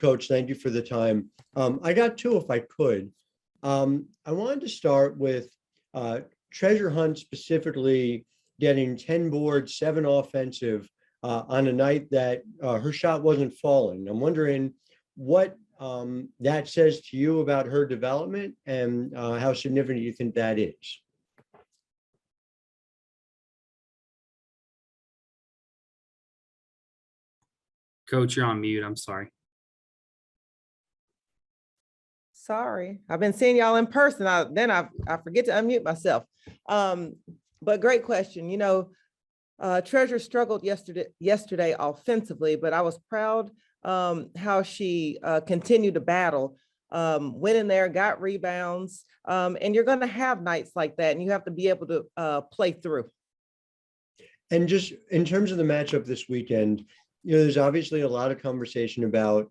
Coach. Thank you for the time. I got two if I could. I wanted to start with Treasure Hunt specifically getting 10 boards, 7 offensive on a night that her shot wasn't falling. I'm wondering what that says to you about her development and how significant you think that is. Coach, you're on mute. I'm sorry. Sorry, I've been seeing y'all in person. I forget to unmute myself. But great question. You know, Treasure struggled yesterday offensively, but I was proud how she continued to battle, went in there, got rebounds, and you're going to have nights like that, and you have to be able to play through. And just in terms of the matchup this weekend, you know, there's obviously a lot of conversation about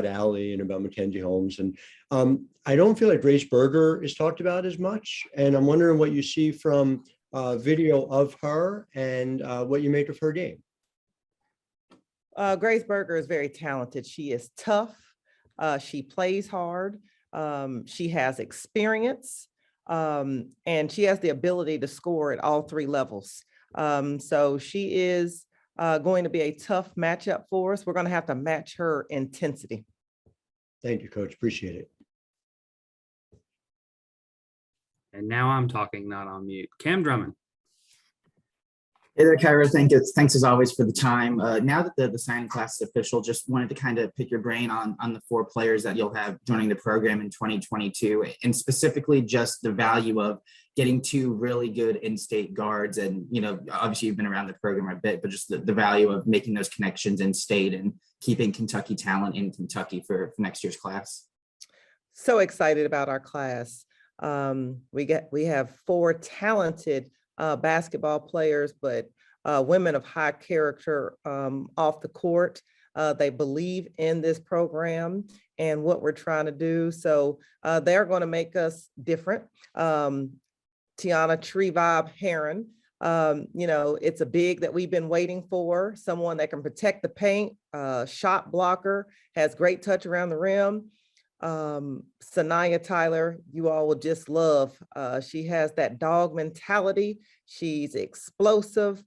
Allie and about Mackenzie Holmes, and I don't feel like Grace Berger is talked about as much. And I'm wondering what you see from video of her and what you make of her game. Grace Berger is very talented. She is tough. She plays hard. She has experience, and she has the ability to score at all 3 levels. So she is going to be a tough matchup for us. We're going to have to match her intensity. Thank you, Coach. Appreciate it. And now I'm talking, not on mute. Cam Drummond. Hey there, Kyra. Thanks as always for the time. Now that the signing class is official, just wanted to kind of pick your brain on the 4 players that you'll have joining the program in 2022, and specifically just the value of getting 2 really good in-state guards. And, you know, obviously you've been around the program a bit, but just the value of making those connections in state and keeping Kentucky talent in Kentucky for next year's class. So excited about our class. We have 4 talented basketball players, but women of high character off the court. They believe in this program and what we're trying to do. So they're going to make us different. Tiana Tree Vibe Heron, you know, it's a big that we've been waiting for, someone that can protect the paint, shot blocker, has great touch around the rim. Sanaya Tyler, you all will just love. She has that dog mentality. She's explosive.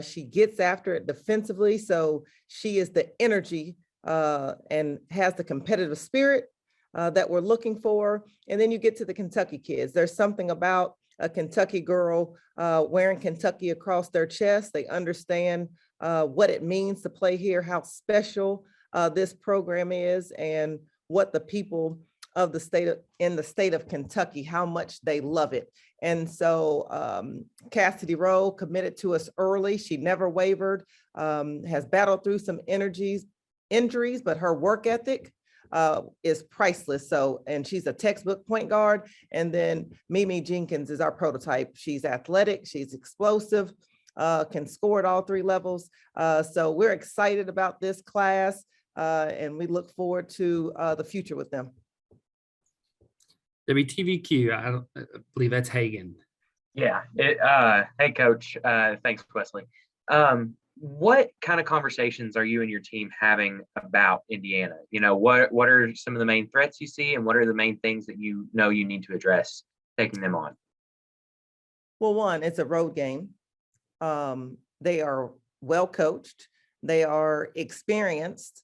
She gets after it defensively. So she is the energy and has the competitive spirit that we're looking for. And then you get to the Kentucky kids. There's something about a Kentucky girl wearing Kentucky across their chest. They understand what it means to play here, how special this program is, and what the people of the state of Kentucky, how much they love it. And so Cassidy Rowe committed to us early. She never wavered, has battled through some injuries, but her work ethic is priceless. So, and she's a textbook point guard. And then Mimi Jenkins is our prototype. She's athletic, she's explosive, can score at all 3 levels. So we're excited about this class. And we look forward to the future with them. WTVQ, I believe that's Hagan. Yeah. Hey, Coach. Thanks, Wesley. What kind of conversations are you and your team having about Indiana? You know, what are some of the main threats you see, and what are the main things that you know you need to address taking them on? Well, one, it's a road game. They are well coached. They are experienced.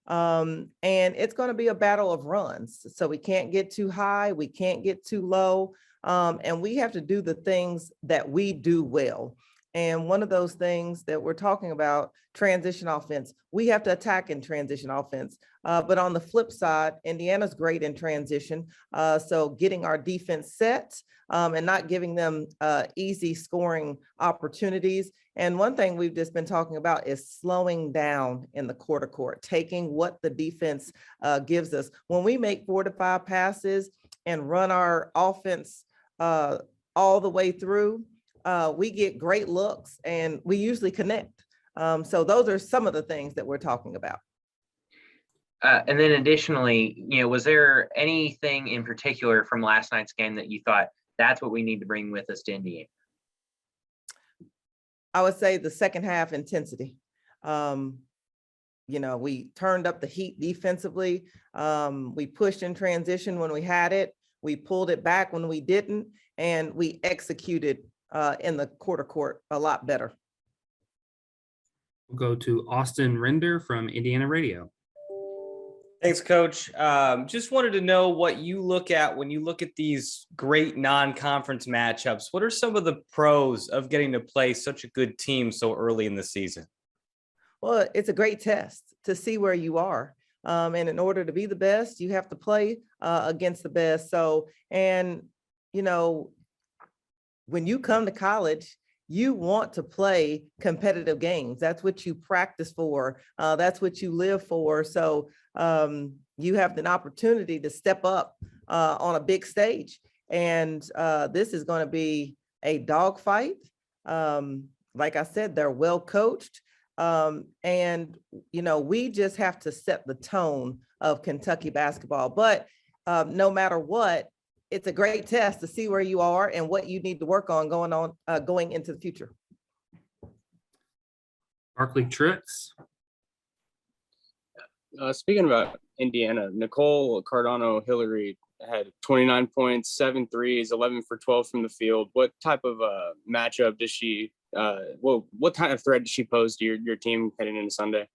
And it's going to be a battle of runs. So we can't get too high. We can't get too low. And we have to do the things that we do well. And one of those things that we're talking about, transition offense, we have to attack in transition offense. But on the flip side, Indiana's great in transition. So getting our defense set and not giving them easy scoring opportunities. And one thing we've just been talking about is slowing down in the quarter court, taking what the defense gives us. When we make 4 to 5 passes and run our offense all the way through, we get great looks and we usually connect. So those are some of the things that we're talking about. And then additionally, you know, was there anything in particular from last night's game that you thought that's what we need to bring with us to Indiana? I would say the second half intensity. we turned up the heat defensively. We pushed in transition when we had it. We pulled it back when we didn't, and we executed in the quarter court a lot better. We'll go to Austin Render from Indiana Radio. Thanks, Coach. Just wanted to know what you look at when you look at these great non-conference matchups. What are some of the pros of getting to play such a good team so early in the season? Well, it's a great test to see where you are. And in order to be the best, you have to play against the best. So, and, when you come to college, you want to play competitive games. That's what you practice for. That's what you live for. So you have an opportunity to step up on a big stage. And this is going to be a dogfight. Like I said, they're well coached. And, we just have to set the tone of Kentucky basketball. But no matter what, it's a great test to see where you are and what you need to work on going into the future. Barkley Tricks. Speaking about Indiana, Nicole, Cardano, Hillary had 29 points, 7 threes, 11 for 12 from the field. What type of matchup does she, what kind of threat did she pose to your team heading into Sunday?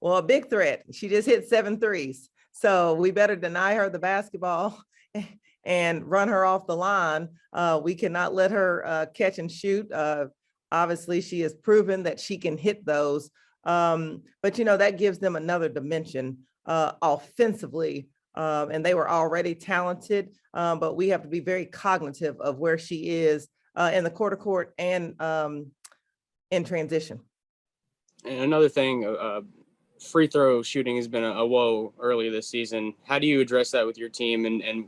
Well, a big threat. She just hit 7 threes. So we better deny her the basketball and run her off the line. We cannot let her catch and shoot. Obviously, she has proven that she can hit those. But, that gives them another dimension offensively. And they were already talented, but we have to be very cognitive of where she is in the quarter court and in transition. And another thing, free throw shooting has been a woe early this season. How do you address that with your team? And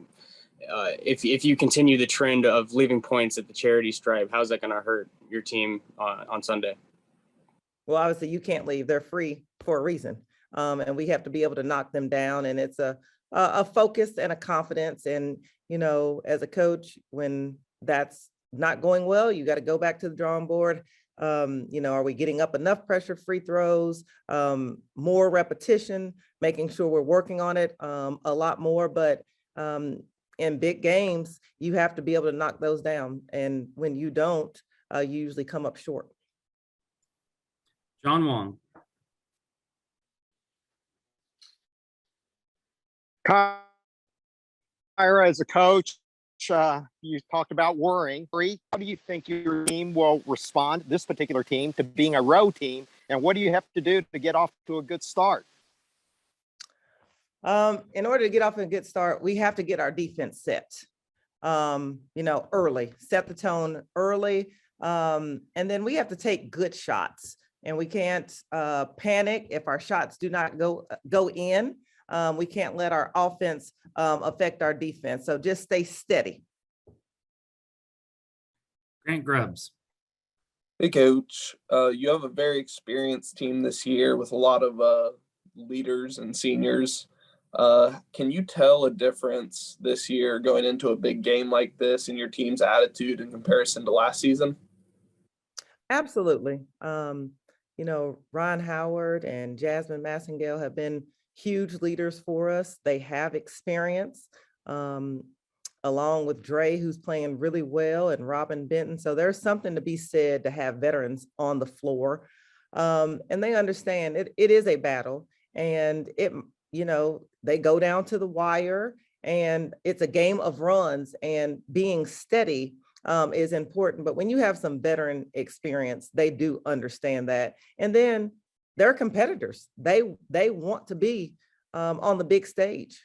if you continue the trend of leaving points at the charity stripe, how's that going to hurt your team on Sunday? Well, obviously you can't leave. They're free for a reason. And we have to be able to knock them down. And it's a focus and a confidence. And, as a coach, when that's not going well, you got to go back to the drawing board. Are we getting up enough pressure free throws, more repetition, making sure we're working on it a lot more. But in big games, you have to be able to knock those down. And when you don't, you usually come up short. John Wong. Kyra, as a coach, you talked about worrying. How do you think your team will respond, this particular team, to being a road team? And what do you have to do to get off to a good start? In order to get off to a good start, we have to get our defense set, early, set the tone early. And then we have to take good shots, and we can't panic if our shots do not go in. We can't let our offense affect our defense. So just stay steady. Grant Grubbs. Hey, Coach. You have a very experienced team this year with a lot of leaders and seniors. Can you tell a difference this year going into a big game like this in your team's attitude in comparison to last season? Absolutely. Ron Howard and Jasmine Massengale have been huge leaders for us. They have experience, along with Dre, who's playing really well, and Robin Benton. So there's something to be said to have veterans on the floor. And they understand it is a battle, and they go down to the wire, and it's a game of runs, and being steady is important. But when you have some veteran experience, they do understand that. And then they're competitors. They want to be on the big stage.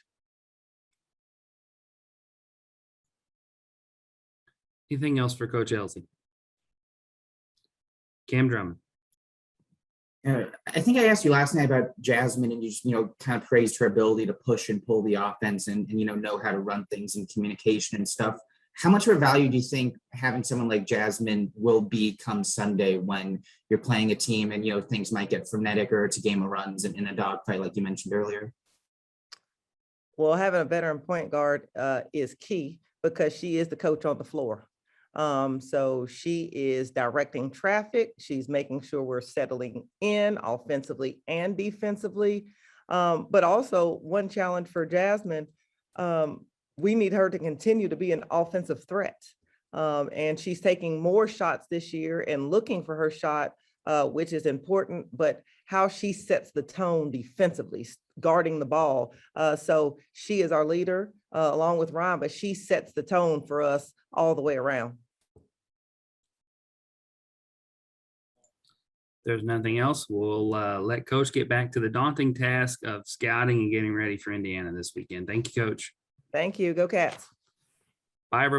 Anything else for Coach Elzy? Cam Drummond. I think I asked you last night about Jasmine, and you just, kind of praised her ability to push and pull the offense and know how to run things and communication and stuff. How much of a value do you think having someone like Jasmine will be come Sunday when you're playing a team and, things might get frenetic, or it's a game of runs and in a dogfight, like you mentioned earlier? Well, having a veteran point guard is key, because she is the coach on the floor. So she is directing traffic. She's making sure we're settling in offensively and defensively. But also one challenge for Jasmine, we need her to continue to be an offensive threat. And she's taking more shots this year and looking for her shot, which is important, but how she sets the tone defensively, guarding the ball. So she is our leader along with Ron, but she sets the tone for us all the way around. There's nothing else. We'll let Coach get back to the daunting task of scouting and getting ready for Indiana this weekend. Thank you, Coach. Thank you. Go Cats. Bye, everybody.